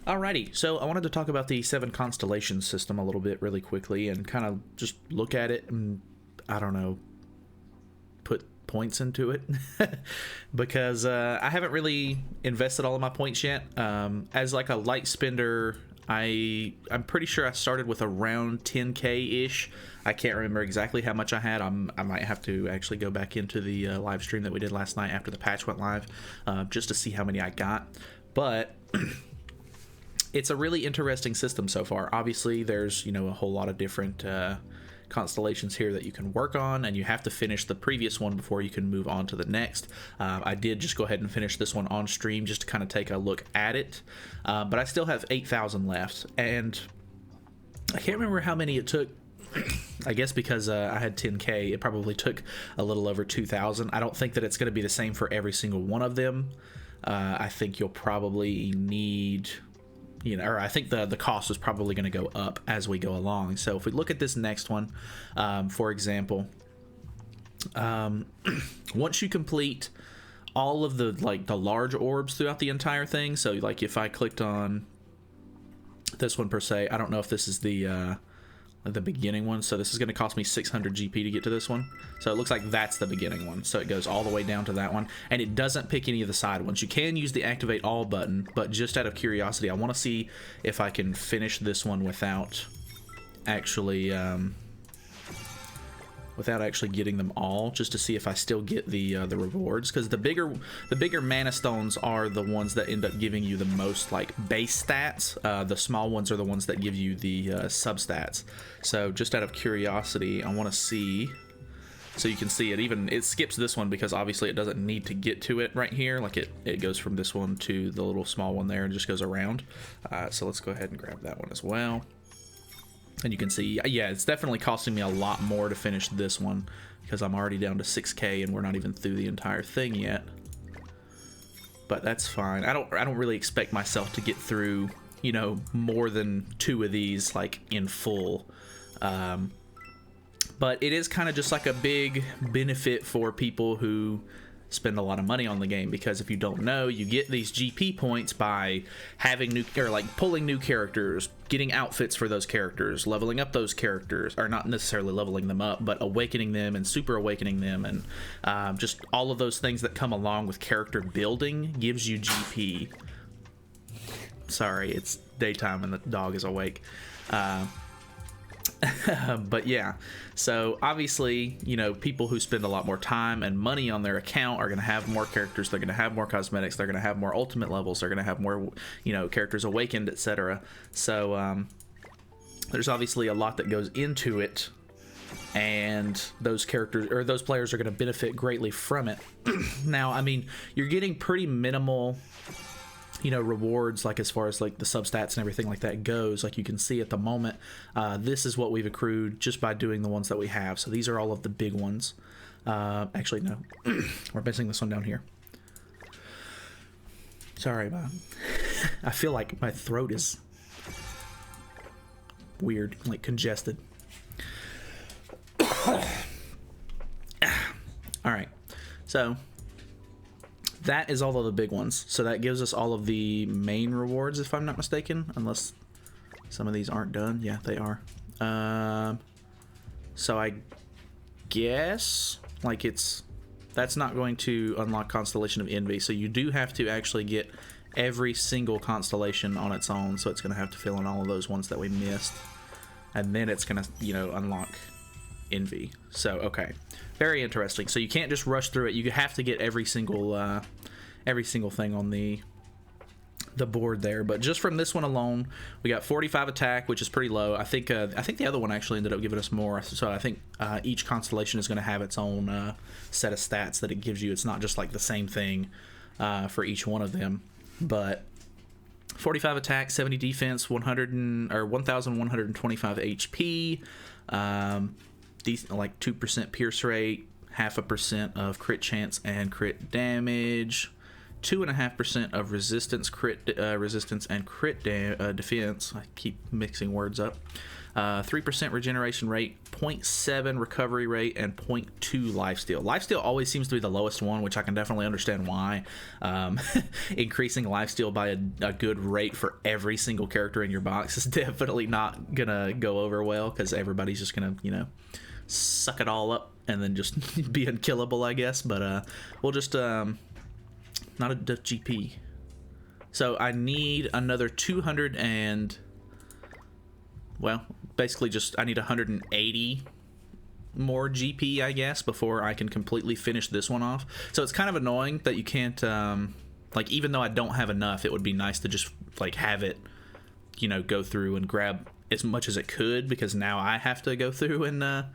Alrighty, so I wanted to talk about the 7 constellation system a little bit really quickly and kind of just look at it and, I don't know, put points into it because I haven't really invested all of my points yet. As like a light spender, I'm pretty sure I started with around 10k ish. I can't remember exactly how much I had. I might have to actually go back into the live stream that we did last night after the patch went live, just to see how many I got. But it's a really interesting system so far. Obviously, there's a whole lot of different constellations here that you can work on, and you have to finish the previous one before you can move on to the next. I did just go ahead and finish this one on stream just to kind of take a look at it, but I still have 8,000 left, and I can't remember how many it took. I guess because I had 10k, it probably took a little over 2,000. I don't think that it's going to be the same for every single one of them. I think you'll probably need, or I think the cost is probably going to go up as we go along. So if we look at this next one, for example, once you complete all of the large orbs throughout the entire thing, so like if I clicked on this one per se, I don't know if this is the beginning one, so this is going to cost me 600 GP to get to this one. So it looks like that's the beginning one, so it goes all the way down to that one, and it doesn't pick any of the side ones. You can use the activate all button, but just out of curiosity, I want to see if I can finish this one without actually getting them all, just to see if I still get the rewards, because the bigger mana stones are the ones that end up giving you the most like base stats. The small ones are the ones that give you the substats. So just out of curiosity, I want to see. So you can see it skips this one because obviously it doesn't need to get to it right here. Like it goes from this one to the little small one there and just goes around. So let's go ahead and grab that one as well. And you can see, yeah, it's definitely costing me a lot more to finish this one because I'm already down to 6k and we're not even through the entire thing yet. But that's fine. I don't really expect myself to get through, more than 2 of these like in full. But it is kind of just like a big benefit for people who spend a lot of money on the game, because if you don't know, you get these GP points by having pulling new characters, getting outfits for those characters, leveling up those characters, or not necessarily leveling them up, but awakening them and super awakening them, and just all of those things that come along with character building gives you GP. Sorry, it's daytime and the dog is awake. But yeah, so obviously, people who spend a lot more time and money on their account are going to have more characters, they're going to have more cosmetics, they're going to have more ultimate levels, they're going to have more, characters awakened, etc. So there's obviously a lot that goes into it, and those characters or those players are going to benefit greatly from it. Now, I mean, you're getting pretty minimal rewards, like as far as like the substats and everything like that goes. Like you can see at the moment, this is what we've accrued just by doing the ones that we have. So these are all of the big ones. Actually, no, we're missing this one down here. Sorry, I feel like my throat is weird, like congested. All right, so that is all of the big ones. So that gives us all of the main rewards, if I'm not mistaken, unless some of these aren't done. Yeah, they are. So I guess like that's not going to unlock Constellation of Envy. So you do have to actually get every single constellation on its own. So it's going to have to fill in all of those ones that we missed, and then it's going to unlock Envy. So okay, very interesting. So you can't just rush through it. You have to get every single thing on the board there. But just from this one alone, we got 45 attack, which is pretty low. I think the other one actually ended up giving us more. So I think each constellation is going to have its own set of stats that it gives you. It's not just like the same thing for each one of them. But 45 attack, 70 defense, 1,125 HP. Like 2% pierce rate, 0.5% of crit chance and crit damage, 2.5% of resistance, resistance and crit defense. I keep mixing words up. 3% regeneration rate, 0.7 recovery rate, and 0.2 lifesteal. Lifesteal always seems to be the lowest one, which I can definitely understand why. Increasing lifesteal by a good rate for every single character in your box is definitely not gonna go over well, because everybody's just gonna, you know, suck it all up and then just be unkillable, I guess. But we'll just not a GP. So I need another 200 and, well, basically just I need 180 more GP, I guess, before I can completely finish this one off. So it's kind of annoying that you can't, like, even though I don't have enough, it would be nice to just, like, have it, you know, go through and grab as much as it could, because now I have to go through and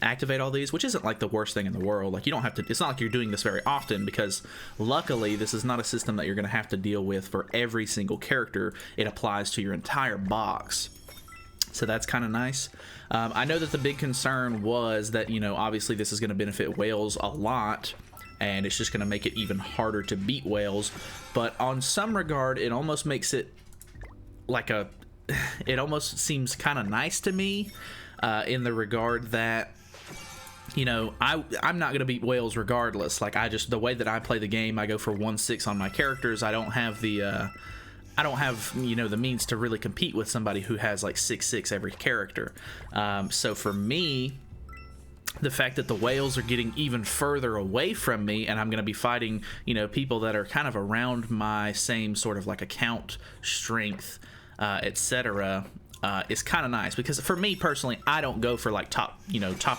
activate all these, which isn't like the worst thing in the world. Like, you don't have to, it's not like you're doing this very often, because luckily this is not a system that you're going to have to deal with for every single character. It applies to your entire box, so that's kind of nice. I know that the big concern was that, you know, obviously this is going to benefit whales a lot, and it's just going to make it even harder to beat whales. But on some regard, it almost makes it like a, it almost seems kind of nice to me, in the regard that, you know, I'm not going to beat whales regardless. Like, the way that I play the game, I go for 1/6 on my characters. I don't have, you know, the means to really compete with somebody who has like 6/6 every character. So for me, the fact that the whales are getting even further away from me, and I'm going to be fighting, you know, people that are kind of around my same sort of like account strength, etc., is kind of nice. Because for me personally, I don't go for like top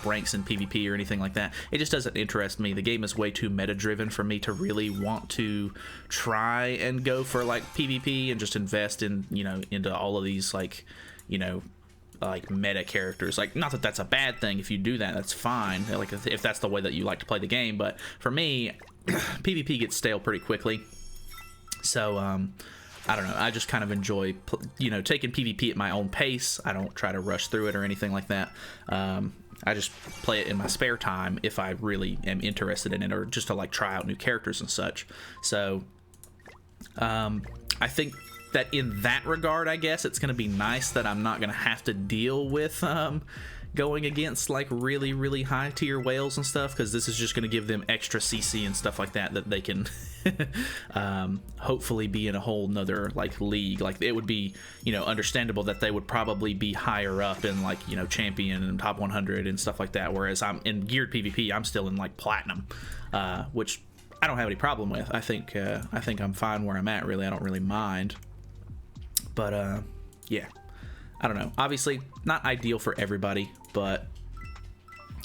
ranks in PvP or anything like that. It just doesn't interest me. The game is way too meta driven for me to really want to try and go for like PvP and just invest in, you know, into all of these, like, you know, like meta characters. Like, not that that's a bad thing. If you do that, that's fine, like if that's the way that you like to play the game. But for me, PvP gets stale pretty quickly. So I don't know, I just kind of enjoy, you know, taking PvP at my own pace. I don't try to rush through it or anything like that. I just play it in my spare time if I really am interested in it, or just to like try out new characters and such. So I think that in that regard, I guess it's going to be nice that I'm not going to have to deal with going against like really high tier whales and stuff, because this is just going to give them extra CC and stuff like that they can hopefully be in a whole nother like league. Like, it would be, you know, understandable that they would probably be higher up in like, you know, champion and top 100 and stuff like that, whereas I'm in geared PvP, I'm still in like platinum, which I don't have any problem with. I think I'm fine where I'm at, really. I don't really mind. But yeah, I don't know, obviously not ideal for everybody, but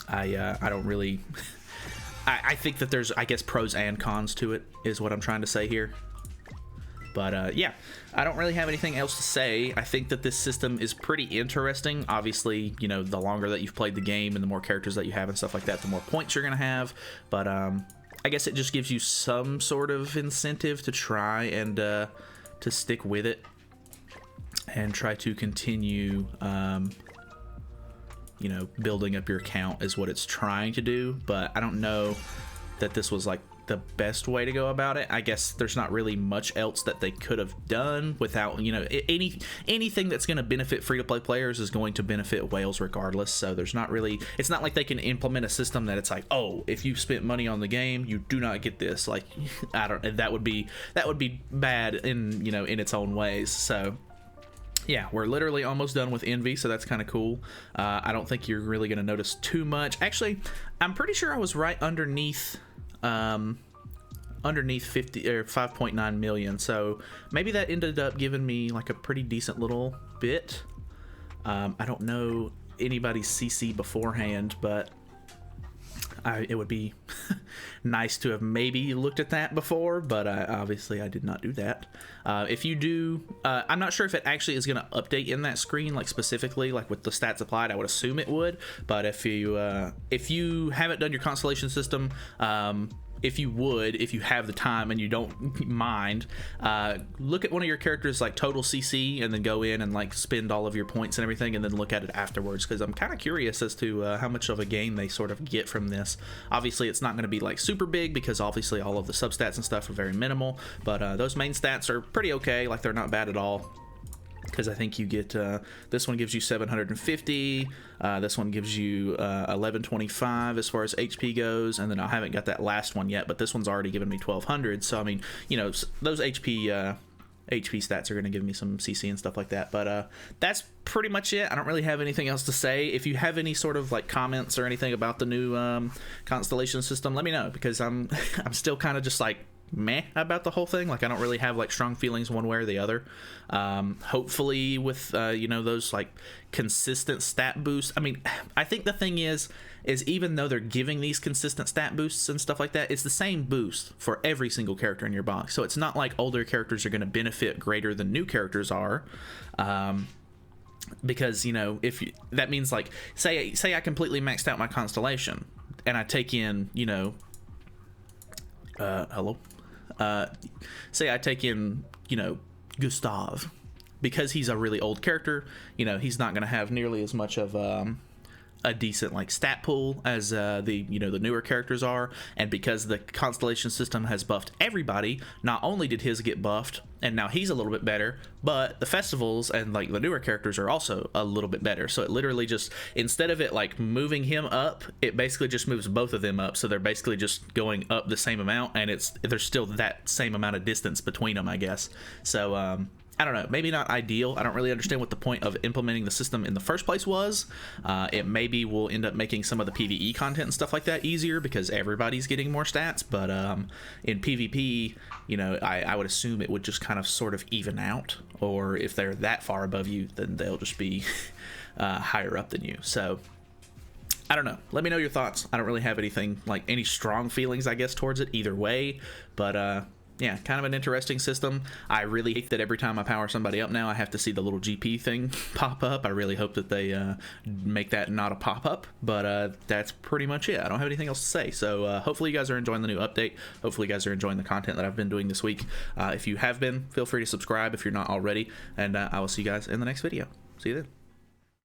I don't really I think that there's, I guess, pros and cons to it, is what I'm trying to say here. But yeah, I don't really have anything else to say. I think that this system is pretty interesting. Obviously, you know, the longer that you've played the game and the more characters that you have and stuff like that, the more points you're gonna have. But I guess it just gives you some sort of incentive to try and to stick with it and try to continue, you know, building up your account is what it's trying to do. But I don't know that this was like the best way to go about it. I guess there's not really much else that they could have done without, you know, anything that's going to benefit free-to-play players is going to benefit whales regardless. So there's not really, it's not like they can implement a system that it's like, oh, if you spent money on the game, you do not get this. Like, I don't, that would be bad in, you know, in its own ways. So yeah, we're literally almost done with Envy, so that's kind of cool. I don't think you're really going to notice too much. Actually, I'm pretty sure I was right underneath 50 or 5.9 million, so maybe that ended up giving me like a pretty decent little bit. I don't know anybody's CC beforehand, but it would be nice to have maybe looked at that before, but obviously I did not do that. If you do, I'm not sure if it actually is going to update in that screen, like specifically, like with the stats applied. I would assume it would, but if you haven't done your constellation system, if you have the time and you don't mind, look at one of your characters like total CC and then go in and like spend all of your points and everything, and then look at it afterwards, because I'm kind of curious as to how much of a gain they sort of get from this. Obviously it's not going to be like super big, because obviously all of the substats and stuff are very minimal, but those main stats are pretty okay. Like, they're not bad at all. because I think you get this one gives you 750, this one gives you 1125 as far as HP goes, and then I haven't got that last one yet, but this one's already given me 1200. So I mean, you know, those HP stats are going to give me some CC and stuff like that. But that's pretty much it. I don't really have anything else to say. If you have any sort of like comments or anything about the new constellation system, let me know, because I'm still kind of just like meh about the whole thing. Like, I don't really have like strong feelings one way or the other. Hopefully with you know, those like consistent stat boosts. I mean, I think the thing is even though they're giving these consistent stat boosts and stuff like that, it's the same boost for every single character in your box. So it's not like older characters are going to benefit greater than new characters are. Because, you know, if you, that means like, say I completely maxed out my constellation and I take in, you know, say I take in, you know, Gustav, because he's a really old character. You know, he's not going to have nearly as much of a decent like stat pool as the, you know, the newer characters are. And because the constellation system has buffed everybody, not only did his get buffed and now he's a little bit better, but the festivals and like the newer characters are also a little bit better. So it literally just, instead of it like moving him up, it basically just moves both of them up. So they're basically just going up the same amount, and there's still that same amount of distance between them, I guess. So I don't know, maybe not ideal. I don't really understand what the point of implementing the system in the first place was. It maybe will end up making some of the PvE content and stuff like that easier because everybody's getting more stats, but in PvP, you know, I would assume it would just kind of sort of even out, or if they're that far above you, then they'll just be higher up than you. So I don't know. Let me know your thoughts. I don't really have anything, like any strong feelings, I guess, towards it either way, but yeah, kind of an interesting system. I really hate that every time I power somebody up now, I have to see the little GP thing pop up. I really hope that they make that not a pop-up, but that's pretty much it. I don't have anything else to say. So hopefully you guys are enjoying the new update. Hopefully you guys are enjoying the content that I've been doing this week. If you have been, feel free to subscribe if you're not already, and I will see you guys in the next video. See you then.